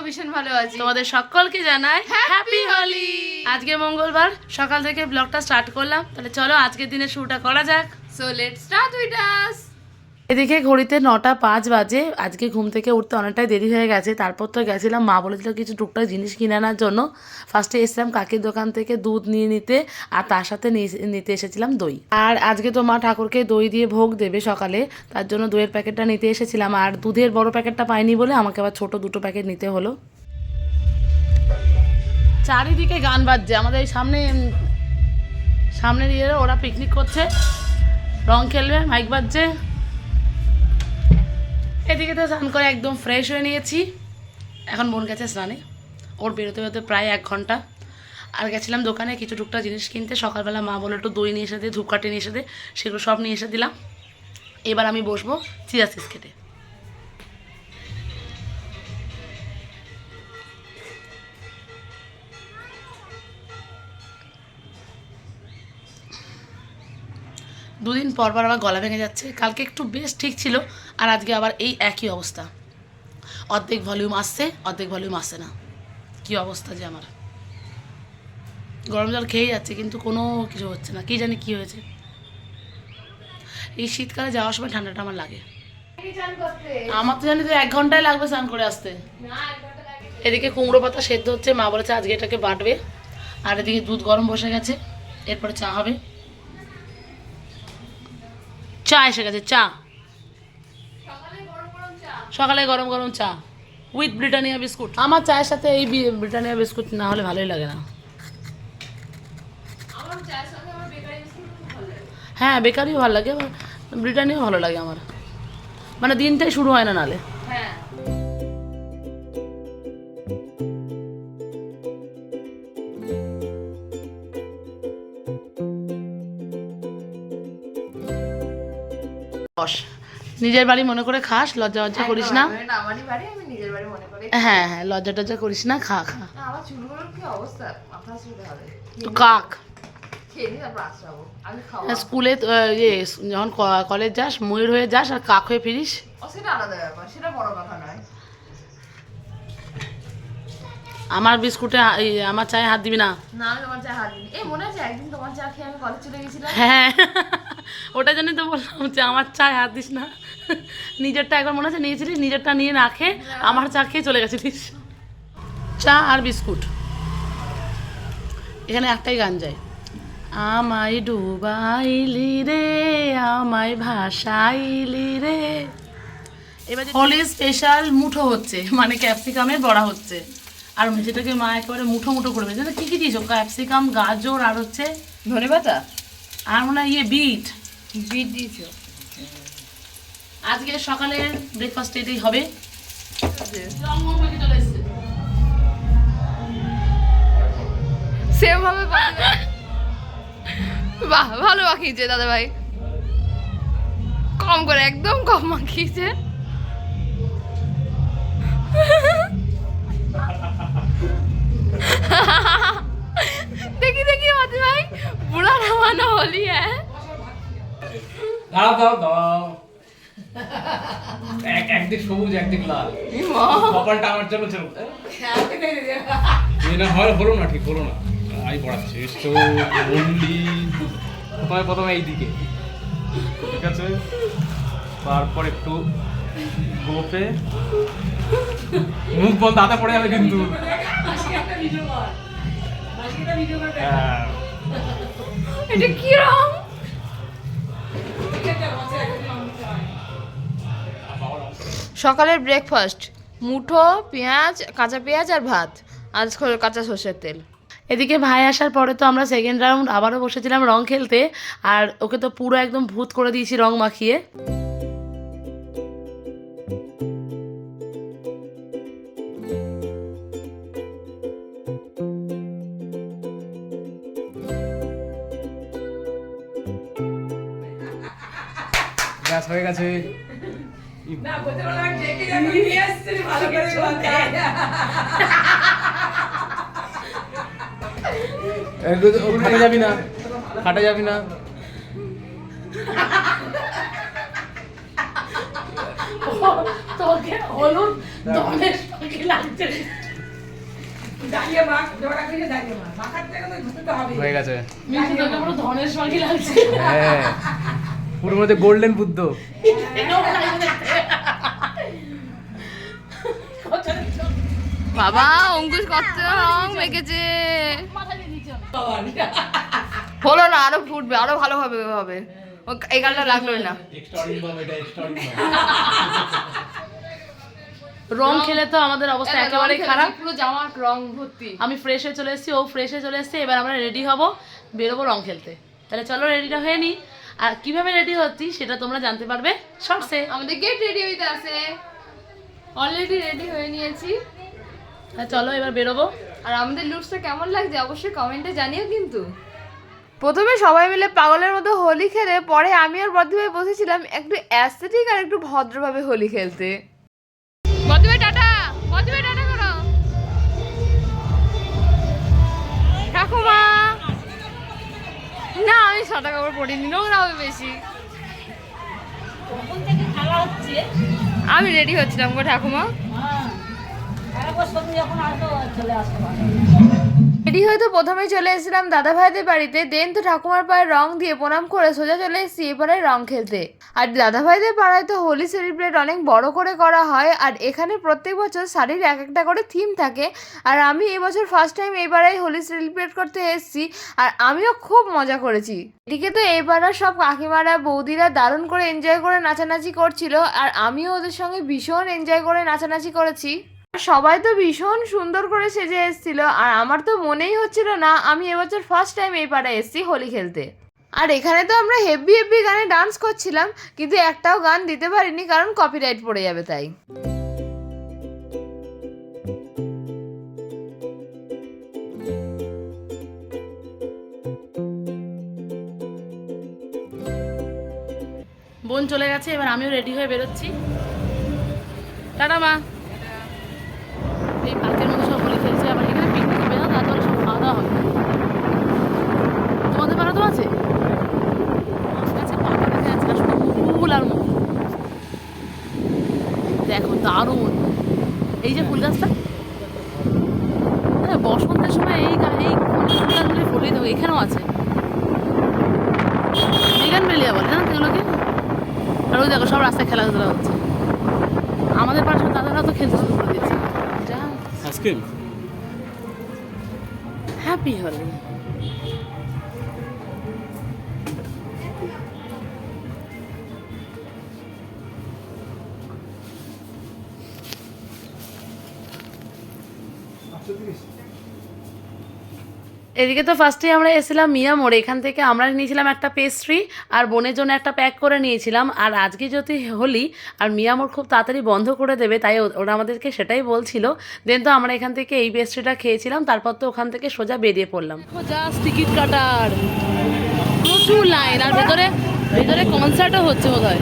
ভীষণ ভালো আছি। তোমাদের সকলকে জানাই হ্যাপি হোলি। আজকে মঙ্গলবার সকাল থেকে ব্লগটা স্টার্ট করলাম, তাহলে চলো আজকের দিনে শুরুটা করা যাক। So let's start with us. এদিকে ঘড়িতে 9:05 বাজে। আজকে ঘুম থেকে উঠতে অনেকটাই দেরি হয়ে গেছে। তারপর তো গেছিলাম, মা বলেছিল কিছু টুকটাক জিনিস কিনে আনার জন্য। ফার্স্টে এসেছিলাম কাকির দোকান থেকে দুধ নিয়ে নিতে, আর তার সাথে নিতে এসেছিলাম দই। আর আজকে তো মা ঠাকুরকে দই দিয়ে ভোগ দেবে সকালে, তার জন্য দইয়ের প্যাকেটটা নিতে এসেছিলাম। আর দুধের বড় প্যাকেটটা পাইনি বলে আমাকে আবার ছোট 2টো প্যাকেট নিতে হলো। চারিদিকে গান বাজছে, আমাদের এই সামনের ইয়ে ওরা পিকনিক করছে, রং খেলবে, মাইক বাজছে। এদিকে তো স্নান করে একদম ফ্রেশ হয়ে নিয়েছি। এখন বোন গেছে স্নানে, ওর বেরোতে বেরোতে প্রায় 1 ঘন্টা। আর গেছিলাম দোকানে কিছু টুকটাক জিনিস কিনতে। সকালবেলা মা বলে একটু দই নিয়ে এসে দে, ধূপকাঠি নিয়ে এসে দে, সেগুলো সব নিয়ে এসে দিলাম। এবার আমি বসবো চিয়া সিডস খেতে। দুদিন পর পর আবার গলা ভেঙে যাচ্ছে। কালকে একটু বেশ ঠিক ছিল, আর আজকে আবার এই একই অবস্থা। অর্ধেক ভলিউম আসছে, অর্ধেক ভলিউম আসছে না। কি অবস্থা যে আমার, গরম জল খেয়ে যাচ্ছে কিন্তু কোনো কিছু হচ্ছে না। কি জানি কি হয়েছে। এই শীতকালে যাওয়ার সময় ঠান্ডাটা আমার লাগে। আমার তো জানি তো 1 ঘন্টায় লাগবে স্নান করে আসতে। এদিকে কুমড়ো পাতা সেদ্ধ হচ্ছে, মা বলেছে আজকে এটাকে বাটবে। আর এদিকে দুধ গরম বসে গেছে, এরপরে চা হবে। চা এসে গেছে, চা সকালে গরম গরম চা উইথ ব্রিটানিয়া বিস্কুট। আমার চায়ের সাথে এই ব্রিটানিয়া বিস্কুট না হলে ভালোই লাগে না। হ্যাঁ, বেকারিও ভালো লাগে, ব্রিটানিয়াও ভালো লাগে আমার। মানে দিনটাই শুরু হয় না নালে। হ্যাঁ, বস, নিজের বাড়ি মনে করে খাস, লজ্জা লজ্জা করিস না। আমারই বাড়ি, আমি নিজের বাড়ি মনে করি। হ্যাঁ হ্যাঁ, লজ্জা টজ্জা করিস না, খা খা। আমার চুলগুলোর কি অবস্থা, মাথা শুতে হবে। তো কাক খেয়ে নিয়ে তারপর আসবো, আমি খাবো। স্কুলে যখন কলেজ যাস ময়ূর হয়ে যাস আর কাক হয়ে ফিরিস। সেটা আলাদা ব্যাপার, সেটা বড় কথা নয়। আমার বিস্কুটে আমার চায়ে হাত দিবি না। না, আমি তোমার চা হাত দিই। এই মনে আছে একদিন তোমার চা খেয়ে আমি কলেজ চলে গেছিলাম? হ্যাঁ, ওটা জন্যই তো বললাম যে আমার চায়ে হাত দিস না। নিজেরটা একবার মনে আছে নিয়েছিলিস, নিজেরটা নিয়ে না খেয়ে আমার চা খেয়ে চলে গেছিলিস। চা আর বিস্কুট। এখানে একটাই গান যায়, আমায় ডুবাইলি রে, আমায় ভাসাইলি রে। এবার হোলি স্পেশাল মুঠো হচ্ছে, মানে ক্যাপসিকামের বড়া হচ্ছে। আর যেটাকে মা একেবারে মুঠো মুঠো করবে। যেটা কী কী দিয়েছো? ক্যাপসিকাম, গাজর, আর হচ্ছে ধনেপাতা, আর মনে হয় বিট দিয়েছো। আজকে সকালে ব্রেকফাস্ট এটাই হবে। সেভাবে বাহ, ভালো মাখিয়েছে দাদা ভাই, কম করে, একদম কম মাখিয়েছে। দেখি দেখি দাদা ভাই, বুড়া নামানো হলি। হ্যাঁ, দাও দাও দাও, একদিক সবুজ একদিক লাল, কপালটা আমার জন্য ছিল। না হয় হলো না, ঠিক হলো না। আমি পড়াচ্ছি প্রথমে এইদিকে, ঠিক আছে, তারপর একটু গোপে মুখ বন্ধ, হাতে পড়ে যাবে কিন্তু। এটা কি রং? সকালের ব্রেকফাস্ট মুঠো পেঁয়াজ, কাঁচা পেঁয়াজ আর ভাত, আর কাঁচা সর্ষের তেল। এদিকে ভাই আসার পরে তো আমরা সেকেন্ড রাউন্ড আবারও বসেছিলাম রং খেলতে। আর ওকে তো পুরো একদম ভূত করে দিয়েছি রং মাখিয়ে। গ্যাস হয়ে গেছে। খাটা যাবি না, খাটা যাবি না। তোকে হলুদ দমেশ পাখি লাগছে। হয়ে গেছে। মিষ্টি দইটা পুরো ধনের সঙ্গে লাগছে। হ্যাঁ পুরো মধ্যে গোল্ডেন বুদ্ধ। বাবা অঙ্কুশ কত রং মেখেছে। হলো না, আরো ফুটবে, আরো ভালো হবে হবে। এই গালটা লাগলো না। রং খেলে তো আমাদের অবস্থা একেবারে খারাপ। পুরো জামা রং ভর্তি। আমি ফ্রেশ হয়ে চলে এসেছি, ও ফ্রেশ হয়ে চলে এসেছে। এবার আমরা রেডি হব, বেরোবো রং খেলতে। তাহলে চলো রেডিটা হয়ে নি। আর কিভাবে রেডি হচ্ছি সেটা তোমরা জানতে পারবে শর্টসে। আমাদের গেট রেডি হইতে আছে, অলরেডি রেডি হয়ে নিয়েছি। চলো এবার বেরোবো। আর আমাদের লুকসটা কেমন লাগছে অবশ্যই কমেন্টে জানিও কিন্তু। প্রথমে সবাই মিলে পাগলের মতো হোলি খেলে, পরে আমি আর বদ্দিভাই বসেছিলাম একটু অ্যাস্থেটিক আর একটু ভদ্রভাবে হোলি খেলতে। বদ্দিভাই টাটা, বদ্দিভাই টাটা করো। ঠাকুমা না, আমি সাদা কাপড় পরিনি, নোংরা হবে বেশি। আমি রেডি হচ্ছিলাম গো ঠাকুমা। রেডি হয়ে তো প্রথমে চলে এসেছিলাম দাদা ভাইদের বাড়িতে, দেন তো ঠাকুমার পায়ে রং দিয়ে প্রণাম করে সোজা চলে এসেছি এবারে রং খেলতে। আর দাদা ভাইদের পাড়ায় তো হোলি সেলিব্রেট অনেক বড় করে করা হয়, আর এখানে প্রত্যেক বছর শাড়ির এক একটা করে থিম থাকে। আর আমি এবছর ফার্স্ট টাইম এবারে হোলি সেলিব্রেট করতে এসেছি, আর আমিও খুব মজা করেছি। এদিকে তো এবারে সব কাকিমারা বৌদিরা দারুণ করে এনজয় করে নাচানাচি করছিল, আর আমিও ওদের সঙ্গে ভীষণ এনজয় করে নাচানাচি করেছি। সবাই তো ভীষণ সুন্দর করে সেজে এসেছিল, আর আমার তো মনেই হচ্ছিল না আমি এবছর ফার্স্ট টাইম এই পাড়ায় এসেছি হোলি খেলতে। আর এখানে তো আমরা হেভি হেভি গানে ডান্স করছিলাম, কিন্তু একটাও গান দিতে পারিনি কারণ কপিরাইট পড়ে যাবে তাই। বোন চলে গেছে, এবার আমিও রেডি হয়ে বেরোচ্ছি। টাটা মা। এই পার্কের মধ্যে সব হোলি খেলছে, আবার এখানে পিকনিক হবে না, তারপরে সব খাওয়া দাওয়া হবে। তোমাদের পাড়া তো আছে? আছে, পাতা দেখা যাচ্ছে না, শুধু ফুল আর মুখ। দেখো দারুণ এই যে ফুল গাছটা, বসন্তের সময় এই ফুল গাছগুলি ফুলিয়ে দেবো। এখানেও আছে বিগান বেলিয়া বলে, জানো তো এগুলোকে। আর ওই দেখো সব রাস্তায় খেলাধুলা হচ্ছে। আমাদের পাশে দাদারা তো খেলতে শুরু করে দিয়েছে। Ice cream happy Holi. এদিকে তো ফার্স্টে আমরা এসেছিলাম মিয়া মোড়ে, এখান থেকে আমরা নিয়েছিলাম একটা পেস্ট্রি আর বোনের জন্য একটা প্যাক করে নিয়েছিলাম। আর আজকে যদি হোলি আর মিয়া মোড় খুব তাড়াতাড়ি বন্ধ করে দেবে, তাই ওরা আমাদেরকে সেটাই বলছিল। দেন তো আমরা এখান থেকে এই পেস্ট্রিটা খেয়েছিলাম, তারপর তো ওখান থেকে সোজা বেরিয়ে পড়লাম। জাস্ট টিকিট কাটার প্রচুর লাইন, আর ভেতরে ভেতরে কনসার্টও হচ্ছে বোধ হয়।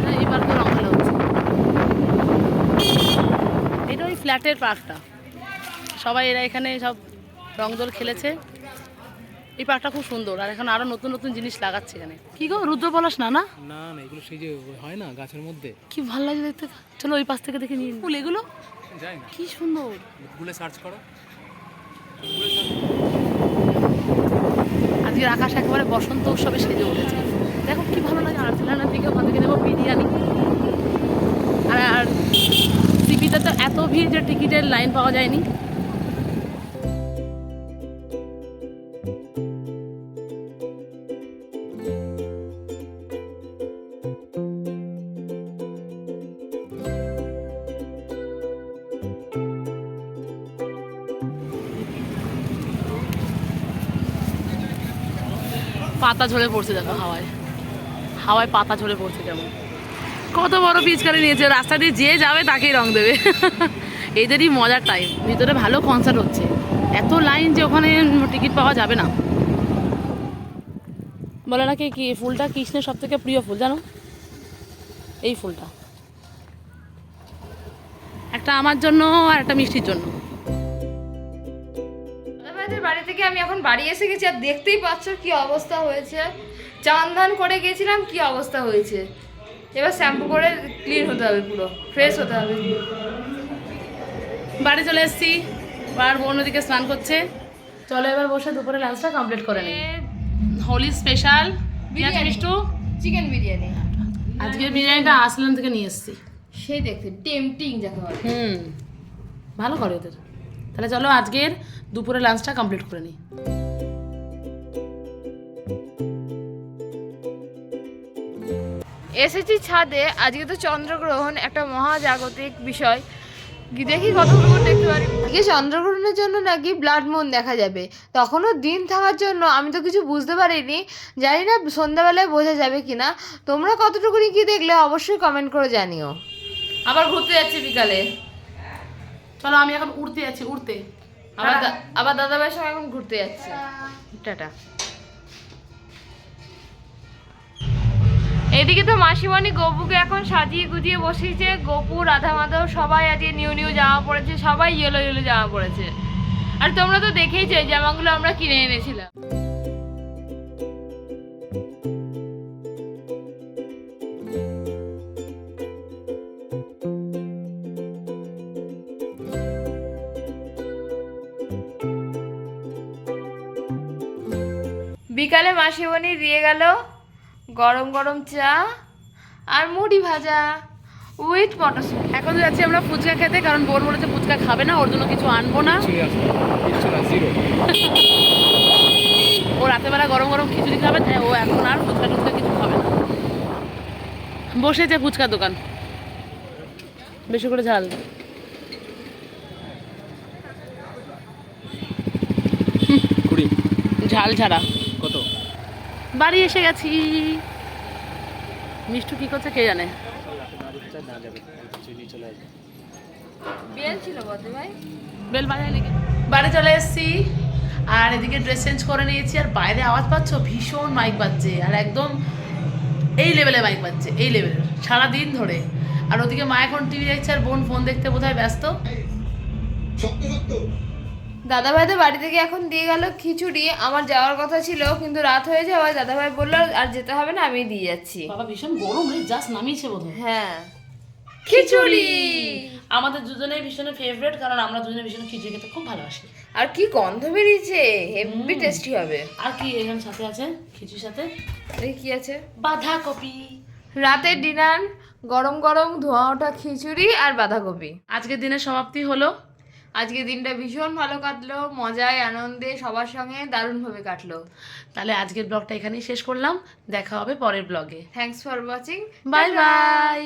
হ্যাঁ এবার তো রং খেলা হচ্ছে। এটা ওই ফ্ল্যাটের পার্কটা, সবাই এরা এখানে সব রংদোল খেলেছে। এই পার্কটা খুব সুন্দর, আর এখন আরো নতুন নতুন জিনিস লাগাচ্ছে এখানে। কি গো রুদ্র পলাশ? না না না না, এগুলো সেই যে হয় না গাছের মধ্যে, কি ভালো লাগে দেখতে। চলো ওই পাশ থেকে দেখে নিই ফুল এগুলো, যায় না কি সুন্দর। গুগলে সার্চ করো। আজকের আকাশ একেবারে বসন্ত উৎসবে সেজে উঠেছে, দেখো কি ভালো লাগে। আর ফিলানোর দিকে ওখান থেকে নেবো বিরিয়ানি। আর সিপিতে তো এত ভিড় যে টিকিটের লাইন পাওয়া যায়নি। পাতা ঝরে পড়ছে, দেখো হাওয়ায় হাওয়ায় পাতা ঝরে পড়ছে কেমন। কত বড় পিচকারি নিয়েছে, রাস্তা দিয়ে যে যাবে তাকেই রং দেবে। এদেরই মজার টাইম। ভিতরে ভালো কনসার্ট হচ্ছে, এত লাইন যে ওখানে টিকিট পাওয়া যাবে না। বলে নাকি কি ফুলটা কৃষ্ণের সব থেকে প্রিয় ফুল জানো, এই ফুলটা। একটা আমার জন্য আর একটা মিষ্টির জন্য। বাড়ি থেকে আমি এখন বাড়ি এসে গেছি, আর দেখতেই পাচ্ছ কি অবস্থা হয়েছে। চান ধান করে গেছিলাম, কি অবস্থা হয়েছে। এবার শ্যাম্পু করে ক্লিন হতে হবে, পুরো ফ্রেশ হতে হবে। বাড়ি চলে এসেছি, আর বোন ওদিকে স্নান করছে। চলো এবার বসে দুপুরে লাঞ্চটা কমপ্লিট করে নিই। হোলি স্পেশাল বিরিয়ানি, মিষ্টু চিকেন বিরিয়ানি। আজকে বিরিয়ানিটা আসলাম থেকে নিয়ে এসেছি। সেই দেখতে টেম্পটিং যাকে বলে। ভালো করে ওদের। তাহলে চলো আজকের দুপুরে লাঞ্চটা কমপ্লিট করে নিই। এসেছি ছাদে, আজকে তো চন্দ্রগ্রহণ, একটা মহাজাগতিক বিষয়। দেখি কতটুকু দেখতে পারি। আজকে চন্দ্রগ্রহণের জন্য নাকি ব্লাড মুন দেখা যাবে, তখনও দিন থাকার জন্য আমি তো কিছু বুঝতে পারিনি, জানি না সন্ধ্যাবেলায় বোঝা যাবে কিনা। তোমরা কতটুকুনি কি দেখলে অবশ্যই কমেন্ট করে জানিও। আবার ঘুরতে যাচ্ছি বিকালে। চলো আমি এখন উড়তে যাচ্ছি, উড়তে। আবার দাদাভাইয়ের সঙ্গে এখন ঘুরতে যাচ্ছি। টাটা। এদিকে তো মাসিমণি গপুকে এখন সাজিয়ে গুজিয়ে বসিয়েছে। গপু, রাধা মাধব সবাই আজকে নিউ নিউ জামা পরেছে, সবাই ইয়েলো ইয়েলো জামা পরেছে। আর তোমরা তো দেখেইছো এই জামাগুলো আমরা কিনে এনেছিলাম। বিকালে মাসিমণি দিয়ে গেল গরম গরম চা আর মুড়ি ভাজা উইথ মটরশুঁটি। এখন যাচ্ছি আমরা ফুচকা খেতে, কারণ বোন বলেছে ফুচকা খাবে না, ওর জন্য কিছু আনবো না। ও রাতেবেলা গরম গরম খিচুড়ি খাবে, তাই ও এখন আর ফুচকা টুচকা কিছু খাবে না। বসেছে ফুচকার দোকান, বেশি করে ঝাল। ঝাল ছাড়া কত? বাড়ি এসে গেছি। মিষ্টু কি করছে কে জানে। বেল ছিল বদে ভাই, বেল বাজায় নাকি। বাড়ি চলে এসেছি আর এদিকে ড্রেস চেঞ্জ করে নিয়েছি। আর বাইরে আওয়াজ পাচ্ছ, ভীষণ মাইক বাজছে, আর একদম এই লেভেলে মাইক বাজছে, এই লেভেলের সারাদিন ধরে। আর ওদিকে মা এখন টিভি দেখছে আর বোন ফোন দেখতে বোধহয় ব্যস্ত। দাদাভাইদের বাড়ি থেকে এখন দিয়ে গেল খিচুড়ি। আমার যাওয়ার কথা ছিল, কিন্তু রাত হয়ে যাওয়ায় দাদাভাই বললো আর যেতে হবে না, আমি দিয়ে যাচ্ছি। বাবা ভীষণ গরম রে, জাস্ট নামিয়েছে বোধহয়। হ্যাঁ, খিচুড়ি আমাদের দুজনেই ভীষণ ফেভারিট, কারণ আমরা দুজনে ভীষণ খিচুড়ি খেতে খুব ভালোবাসি। আর কি গন্ধ বেরিয়েছে, হেভি টেস্টি হবে। আর কি এখানে সাথে আছে, খিচুড়ির সাথে এই কি আছে, বাঁধাকপি। রাতের ডিনার গরম গরম ধোঁয়া ওঠা খিচুড়ি আর বাঁধাকপি। আজকের দিনের সমাপ্তি হলো। আজকে দিনটা ভীষণ ভালো কাটলো, মজায় আনন্দে সবার সঙ্গে দারুণভাবে কাটলো। তাহলে আজকের ব্লগটা এখানেই শেষ করলাম, দেখা হবে পরের ব্লগে। Thanks for watching, bye bye.